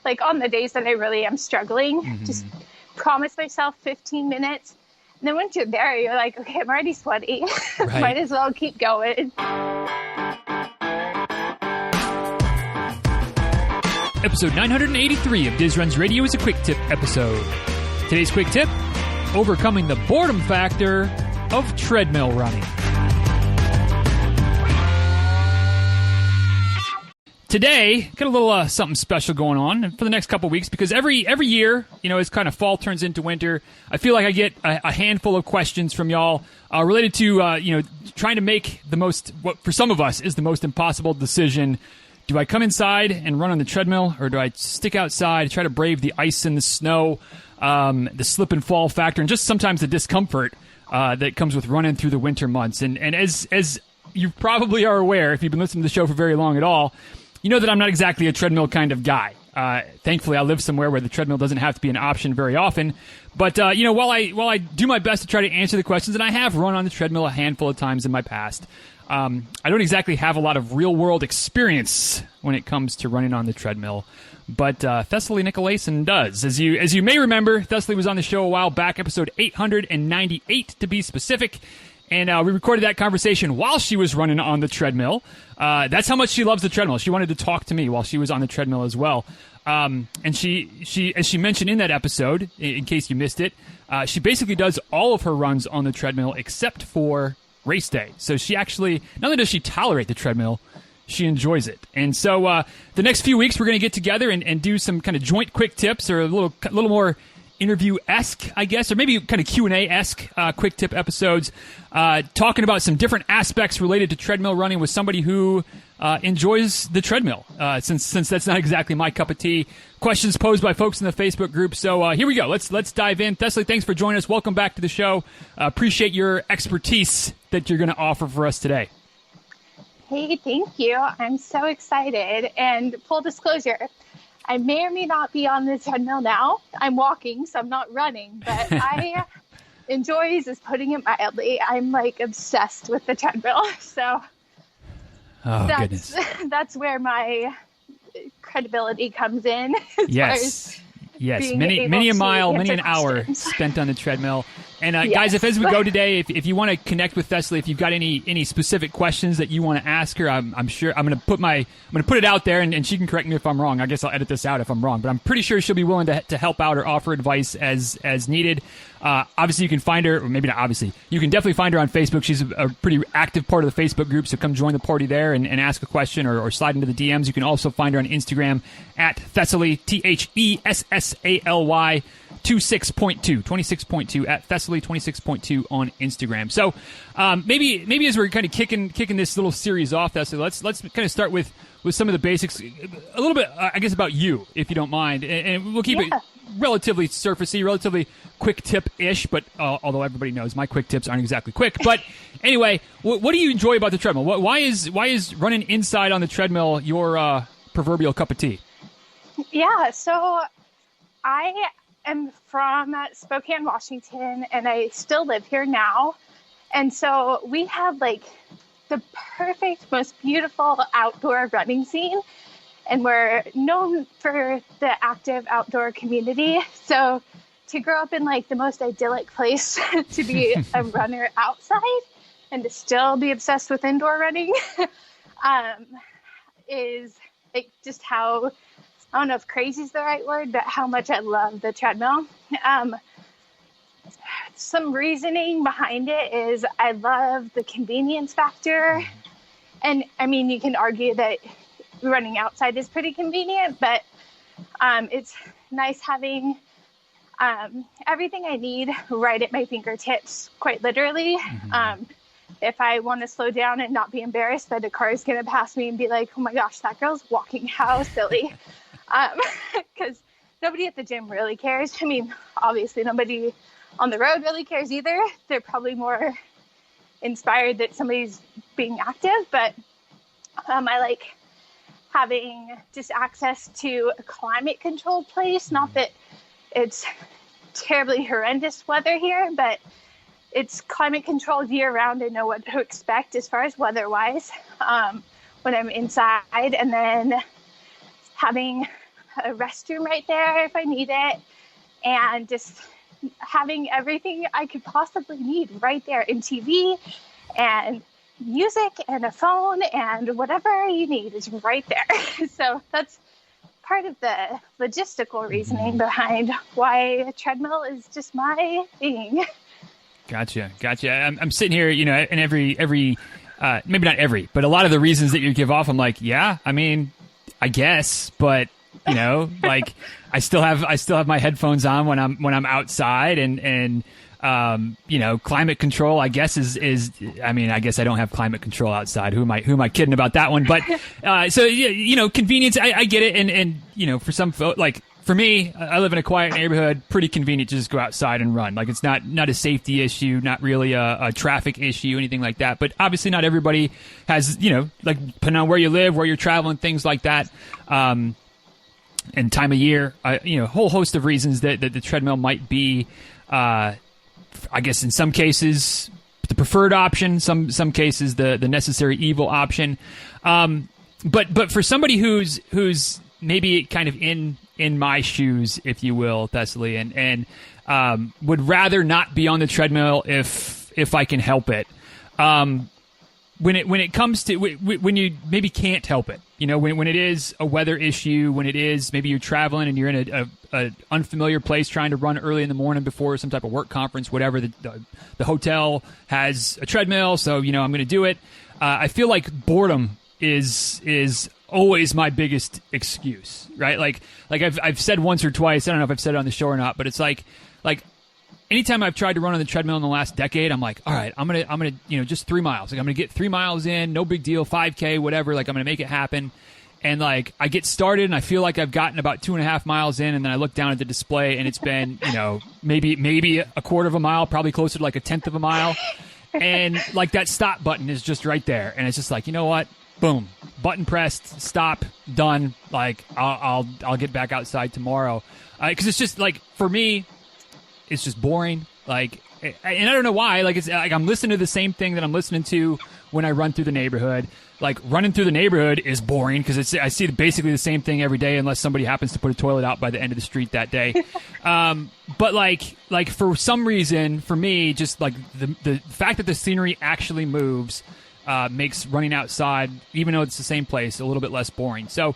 like on the days that I really am struggling, just promise myself 15 minutes. And then once you're there, you're like, okay, I'm already sweaty. Right. Might as well keep going. Episode 983 of Diz Runs Radio is a quick tip episode. Today's quick tip, overcoming the boredom factor of treadmill running. Today, got a little something special going on for the next couple weeks because every year, as kind of fall turns into winter, I feel like I get a handful of questions from y'all related to trying to make the most, what for some of us is the most impossible decision. Do I come inside and run on the treadmill, or do I stick outside, try to brave the ice and the snow, the slip and fall factor, and just sometimes the discomfort that comes with running through the winter months? And as you probably are aware, if you've been listening to the show for very long at all, you know that I'm not exactly a treadmill kind of guy. Thankfully, I live somewhere where the treadmill doesn't have to be an option very often. But while I do my best to try to answer the questions, and I have run on the treadmill a handful of times in my past, I don't exactly have a lot of real-world experience when it comes to running on the treadmill. But Thessaly Nicolaysen does. As you may remember, Thessaly was on the show a while back, episode 898 to be specific. And we recorded that conversation while she was running on the treadmill. That's how much she loves the treadmill. She wanted to talk to me while she was on the treadmill as well. And she, as she mentioned in that episode, in case you missed it, she basically does all of her runs on the treadmill except for race day. So she actually, not only does she tolerate the treadmill, she enjoys it. And so the next few weeks we're going to get together and do some kind of joint quick tips, or a little more interview-esque, I guess, or maybe kind of Q&A-esque quick tip episodes, talking about some different aspects related to treadmill running with somebody who enjoys the treadmill, since that's not exactly my cup of tea. Questions posed by folks in the Facebook group. So here we go. Let's dive in. Thessaly, thanks for joining us. Welcome back to the show. Appreciate your expertise that you're going to offer for us today. Hey, thank you. I'm so excited. And full disclosure, I may or may not be on the treadmill now. I'm walking, so I'm not running, but I enjoy, is putting it mildly. I'm like obsessed with the treadmill. So that's where my credibility comes in. Yes. Many a mile, many an hour spent on the treadmill. And guys, as we go today, if you want to connect with Thessaly, if you've got any specific questions that you want to ask her, I'm sure I'm going to put it out there, and she can correct me if I'm wrong. I guess I'll edit this out if I'm wrong, but I'm pretty sure she'll be willing to help out or offer advice as needed. Obviously, you can find her, or maybe not obviously, you can definitely find her on Facebook. She's a pretty active part of the Facebook group, so come join the party there and ask a question or slide into the DMs. You can also find her on Instagram at Thessaly, THESSALY 26.2 at Thessaly 26.2 on Instagram. So maybe as we're kind of kicking this little series off, Thessaly, let's kind of start with some of the basics, a little bit, I guess, about you, if you don't mind, and we'll keep it relatively surfacey, relatively quick tip-ish, but although everybody knows my quick tips aren't exactly quick. But anyway, what do you enjoy about the treadmill? Why is running inside on the treadmill your proverbial cup of tea? Yeah, so I am from Spokane, Washington, and I still live here now. And so we have like the perfect, most beautiful outdoor running scene. And we're known for the active outdoor community. So to grow up in like the most idyllic place to be a runner outside and to still be obsessed with indoor running is like just how, I don't know if crazy is the right word, but how much I love the treadmill. Some reasoning behind it is I love the convenience factor. And I mean, you can argue that running outside is pretty convenient, but it's nice having everything I need right at my fingertips, quite literally. If I want to slow down and not be embarrassed that a car is going to pass me and be like, oh my gosh, that girl's walking, how silly. Because nobody at the gym really cares. I mean, obviously nobody on the road really cares either. They're probably more inspired that somebody's being active, but I like having just access to a climate controlled place. Not that it's terribly horrendous weather here, but it's climate controlled year round. I know what to expect as far as weather wise when I'm inside, and then having a restroom right there if I need it, and just having everything I could possibly need right there, in TV and music and a phone and whatever you need is right there. So that's part of the logistical reasoning behind why a treadmill is just my thing. Gotcha. I'm sitting here, and every maybe not every, but a lot of the reasons that you give off, I'm like, yeah, I mean, I guess, but like I still have my headphones on when I'm outside, and climate control, I guess is I mean, I guess I don't have climate control outside. Who am I kidding about that one? But so convenience, I get it, and for some folks, like for me, I live in a quiet neighborhood, pretty convenient to just go outside and run. Like it's not a safety issue, not really a traffic issue, anything like that. But obviously not everybody has, like depending on where you live, where you're traveling, things like that. And time of year, a whole host of reasons that the treadmill might be, I guess in some cases, the preferred option, some cases the necessary evil option. But for somebody who's maybe kind of in my shoes, if you will, Thessaly, and would rather not be on the treadmill if I can help it. When it comes to when you maybe can't help it, when it is a weather issue, when it is maybe you're traveling and you're in a unfamiliar place trying to run early in the morning before some type of work conference, whatever, the hotel has a treadmill, so I'm going to do it. I feel like boredom is always my biggest excuse, right? Like I've said once or twice, I don't know if I've said it on the show or not, but it's like anytime I've tried to run on the treadmill in the last decade, I'm like, all right, I'm gonna just 3 miles. Like I'm gonna get 3 miles in, no big deal, 5K, whatever. Like I'm gonna make it happen. And like I get started and I feel like I've gotten about 2.5 miles in, and then I look down at the display and it's been, maybe a quarter of a mile, probably closer to like a tenth of a mile. And like that stop button is just right there. And it's just like, you know what? Boom, button pressed, stop, done. Like I'll get back outside tomorrow. 'Cause it's just like, for me, it's just boring. Like, and I don't know why. Like, it's like I'm listening to the same thing that I'm listening to when I run through the neighborhood. Like, running through the neighborhood is boring because I see basically the same thing every day, unless somebody happens to put a toilet out by the end of the street that day. But like for some reason, for me, just like the fact that the scenery actually moves makes running outside, even though it's the same place, a little bit less boring. So,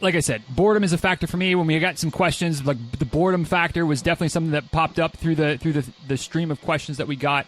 like I said, boredom is a factor for me. When we got some questions, like the boredom factor was definitely something that popped up through the stream of questions that we got.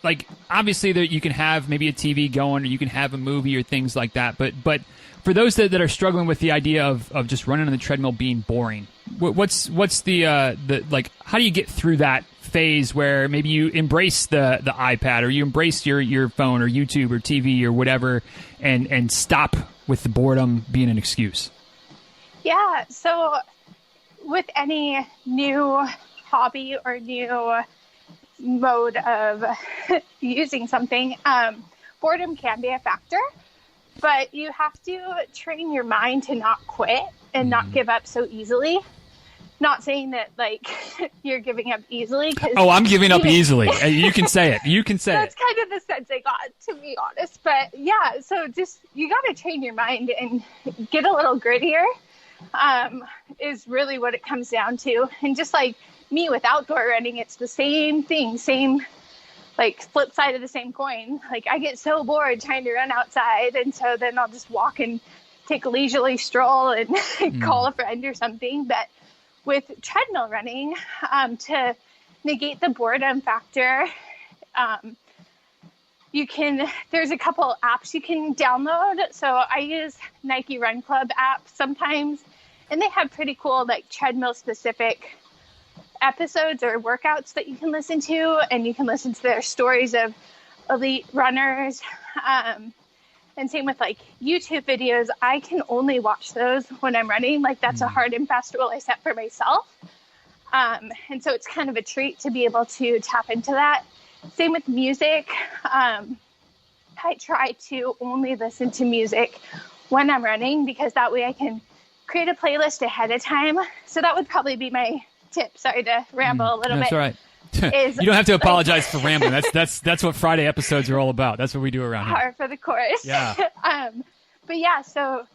Like obviously that you can have maybe a TV going, or you can have a movie or things like that. But for those that are struggling with the idea of just running on the treadmill being boring, what's the like, how do you get through that phase where maybe you embrace the iPad, or you embrace your phone or YouTube or TV or whatever, and stop with the boredom being an excuse? Yeah, so with any new hobby or new mode of using something, boredom can be a factor, but you have to train your mind to not quit and not give up so easily. Not saying that like you're giving up easily. Oh, I'm giving up easily. You can say it. You can say That's kind of the sense I got, to be honest. But yeah, so just you got to train your mind and get a little grittier. Is really what it comes down to. And just like me with outdoor running, it's the same thing, same like flip side of the same coin. Like I get so bored trying to run outside, and so then I'll just walk and take a leisurely stroll and call a friend or something. But with treadmill running, to negate the boredom factor, there's a couple apps you can download. So I use Nike Run Club app sometimes, and they have pretty cool like treadmill specific episodes or workouts that you can listen to, and you can listen to their stories of elite runners. And same with like YouTube videos. I can only watch those when I'm running. Like that's a hard and fast rule I set for myself. And so it's kind of a treat to be able to tap into that. Same with music. I try to only listen to music when I'm running, because that way I can create a playlist ahead of time. So that would probably be my tip. Sorry to ramble a little bit. That's all right. You don't have to apologize for rambling. That's what Friday episodes are all about. That's what we do around here. Par for the course. Yeah. But yeah, so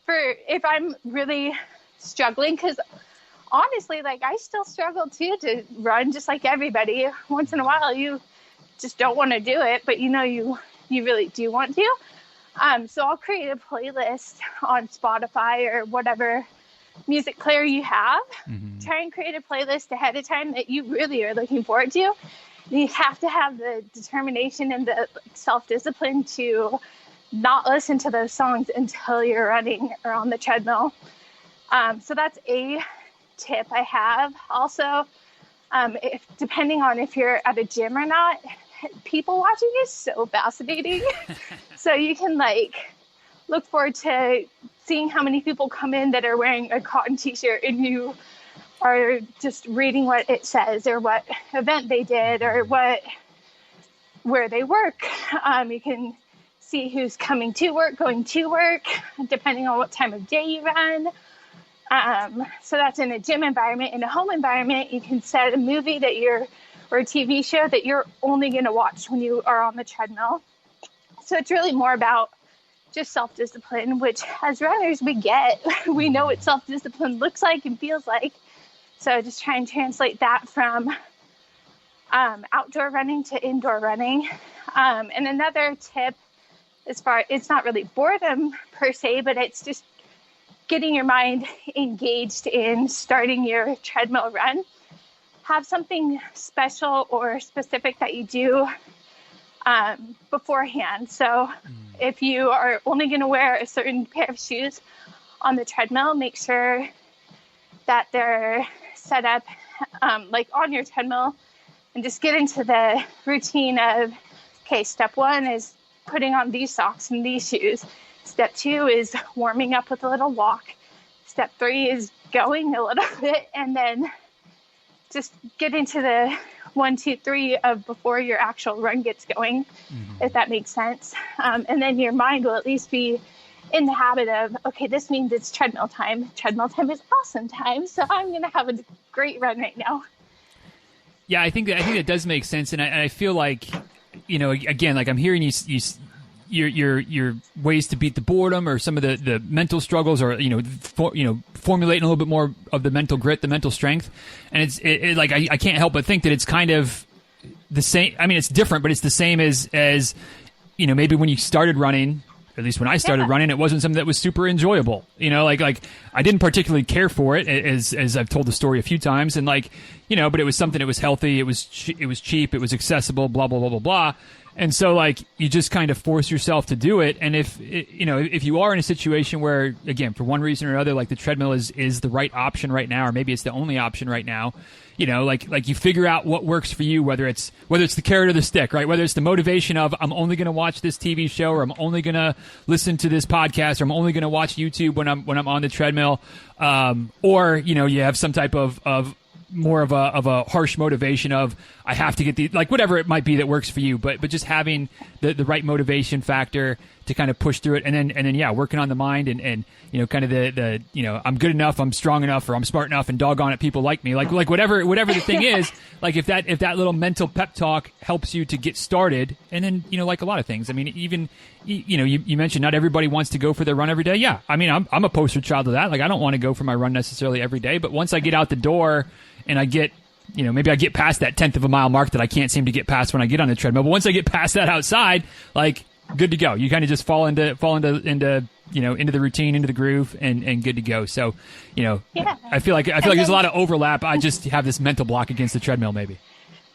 if I'm really struggling, because honestly, like I still struggle too to run just like everybody. Once in a while, you just don't want to do it, but you really do want to. So I'll create a playlist on Spotify or whatever music player you have. Try and create a playlist ahead of time that you really are looking forward to. You have to have the determination and the self-discipline to not listen to those songs until you're running or on the treadmill. So that's a tip I have. Also, depending on if you're at a gym or not, people watching is so fascinating. So you can look forward to seeing how many people come in that are wearing a cotton t-shirt and you are just reading what it says or what event they did or where they work. You can see who's coming to work, going to work, depending on what time of day you run. So that's in a gym environment. In a home environment, you can set a movie or a TV show that you're only going to watch when you are on the treadmill. So it's really more about just self-discipline, which as runners we get. We know what self-discipline looks like and feels like. So just try and translate that from outdoor running to indoor running. And another tip, it's not really boredom per se, but it's just getting your mind engaged in starting your treadmill run. Have something special or specific that you do beforehand. So if you are only going to wear a certain pair of shoes on the treadmill, make sure that they're set up on your treadmill, and just get into the routine of, okay, step 1 is putting on these socks and these shoes. Step 2 is warming up with a little walk. Step 3 is going a little bit, and then just get into the 1, 2, 3 of before your actual run gets going, if that makes sense. And then your mind will at least be in the habit of, okay, this means it's treadmill time. Treadmill time is awesome time, so I'm going to have a great run right now. Yeah, I think that does make sense, and I feel like, again, like I'm hearing your ways to beat the boredom or some of the mental struggles, or formulating a little bit more of the mental grit, the mental strength, and I can't help but think that it's kind of the same. I mean, it's different, but it's the same as maybe when you started running. At least when I started running, it wasn't something that was super enjoyable. Like I didn't particularly care for it, as I've told the story a few times, and but it was something that was healthy, it was cheap, it was accessible, blah blah blah blah blah. And so you just kind of force yourself to do it. And if you are in a situation where, again, for one reason or another, the treadmill is the right option right now, or maybe it's the only option right now, you figure out what works for you, whether it's the carrot or the stick, right? Whether it's the motivation of, I'm only going to watch this TV show, or I'm only going to listen to this podcast, or I'm only going to watch YouTube when I'm on the treadmill. Or, you have some type of more of a harsh motivation of, I have to get whatever it might be that works for you, but just having the right motivation factor to kind of push through it, and then working on the mind and kind of the I'm good enough, I'm strong enough, or I'm smart enough, and doggone it, people like me, whatever the thing is, if that little mental pep talk helps you to get started, and then like a lot of things, I mean, even you mentioned not everybody wants to go for their run every day. Yeah, I mean, I'm a poster child of that. I don't want to go for my run necessarily every day, but once I get out the door and I get, maybe I get past that 10th of a mile mark that I can't seem to get past when I get on the treadmill. But once I get past that outside, good to go. You kind of just fall into the routine, into the groove, and good to go. So, I feel like there's a lot of overlap. I just have this mental block against the treadmill, maybe.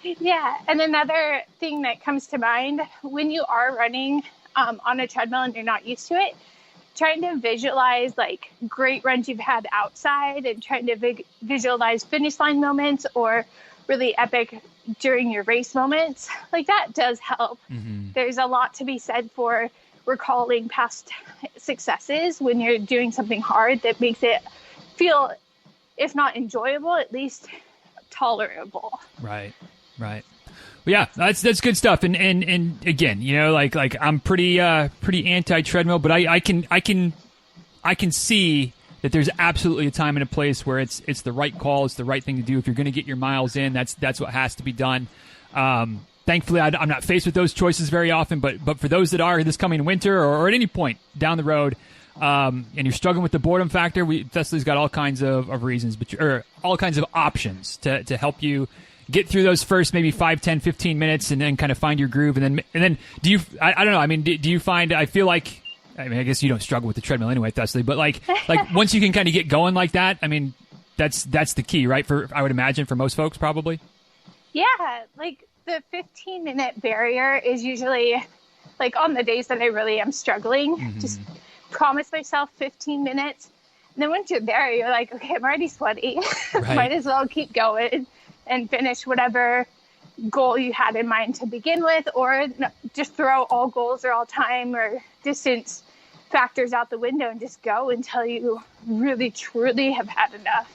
Yeah, and another thing that comes to mind when you are running on a treadmill and you're not used to it, trying to visualize great runs you've had outside, and trying to visualize finish line moments or really epic during your race moments, that does help. There's a lot to be said for recalling past successes when you're doing something hard that makes it feel, if not enjoyable, at least tolerable. Right. Well, yeah, that's good stuff. And again, I'm pretty anti-treadmill, but I can see that there's absolutely a time and a place where it's the right call, it's the right thing to do. If you're going to get your miles in, that's what has to be done. Thankfully, I'm not faced with those choices very often, but for those that are this coming winter, or at any point down the road, and you're struggling with the boredom factor, Thessaly's got all kinds of reasons, or all kinds of options to help you get through those first maybe 5, 10, 15 minutes and then kind of find your groove. And then do you, I don't know, I mean, do you find, I feel like, I mean, I guess you don't struggle with the treadmill anyway, Thessaly, but like once you can kind of get going like that, I mean, that's the key, right? I would imagine for most folks probably. Yeah. Like the 15-minute barrier is usually like on the days that I really am struggling, just promise myself 15 minutes. And then once you're there, you're like, okay, I'm already sweaty. Right. Might as well keep going and finish whatever goal you had in mind to begin with, or just throw all goals or all time or distance factors out the window and just go until you really truly have had enough.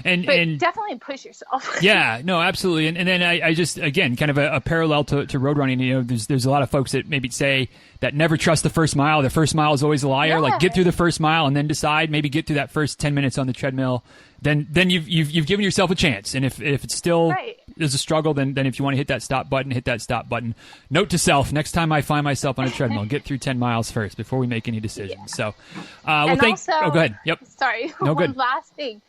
But definitely push yourself. Yeah, no, absolutely. And then I just, again, kind of a parallel to road running, you know, there's a lot of folks that maybe say that never trust the first mile. The first mile is always a liar. Yeah. Like get through the first mile and then decide, maybe get through that first 10 minutes on the treadmill. Then you've given yourself a chance. And if it's still is a struggle, then if you want to hit that stop button, hit that stop button. Note to self: next time I find myself on a treadmill, get through 10 miles first before we make any decisions. So, well, also, oh, go ahead. Yep. Sorry. No, one good. last thing.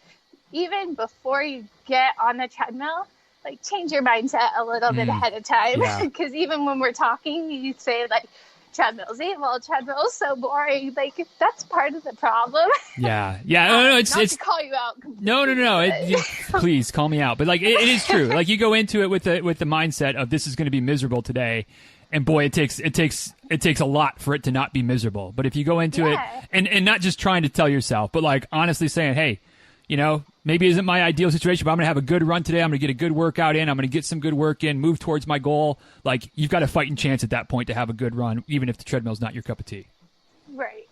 Even before you get on the treadmill, like change your mindset a little bit ahead of time. Because even when we're talking, you say like, treadmill's evil, treadmill's so boring. Like, that's part of the problem. Yeah. No, it's to call you out completely. No. Please call me out. But like, it is true. Like, you go into it with the mindset of this is going to be miserable today, and boy, it takes a lot for it to not be miserable. But if you go into it and not just trying to tell yourself, but like honestly saying, hey, you know, maybe it isn't my ideal situation, but I'm going to have a good run today. I'm going to get a good workout in. I'm going to get some good work in, move towards my goal. Like, you've got a fighting chance at that point to have a good run, even if the treadmill's not your cup of tea. Right.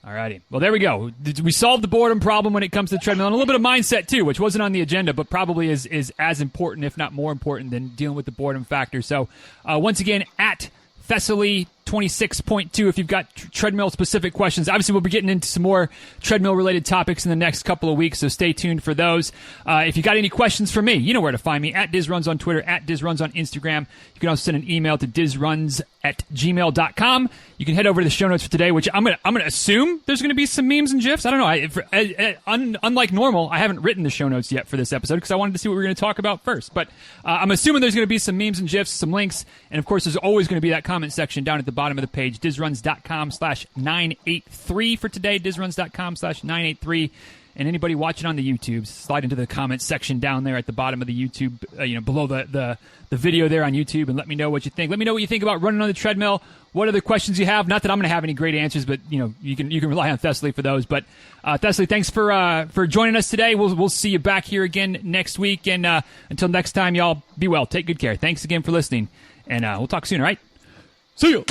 All righty. Well, there we go. We solved the boredom problem when it comes to the treadmill, and a little bit of mindset, too, which wasn't on the agenda, but probably is as important, if not more important, than dealing with the boredom factor. So, once again, at Thessaly 26.2 if you've got treadmill-specific questions. Obviously, we'll be getting into some more treadmill-related topics in the next couple of weeks, so stay tuned for those. If you got any questions for me, you know where to find me, at DizRuns on Twitter, at DizRuns on Instagram. You can also send an email to dizruns@gmail.com. You can head over to the show notes for today, which I'm gonna assume there's going to be some memes and GIFs. I don't know. Unlike normal, I haven't written the show notes yet for this episode because I wanted to see what we were going to talk about first. But I'm assuming there's going to be some memes and GIFs, some links, and of course, there's always going to be that comment section down at the bottom of the page, dizruns.com/983 for today, dizruns.com/983. And anybody watching on the YouTube, slide into the comments section down there at the bottom of the YouTube, below the video there on YouTube, and let me know what you think. Let me know what you think about running on the treadmill. What other questions you have? Not that I'm going to have any great answers, but you can rely on Thessaly for those. But Thessaly, thanks for joining us today. We'll see you back here again next week. And until next time, y'all, be well. Take good care. Thanks again for listening, and we'll talk soon. All right. See you.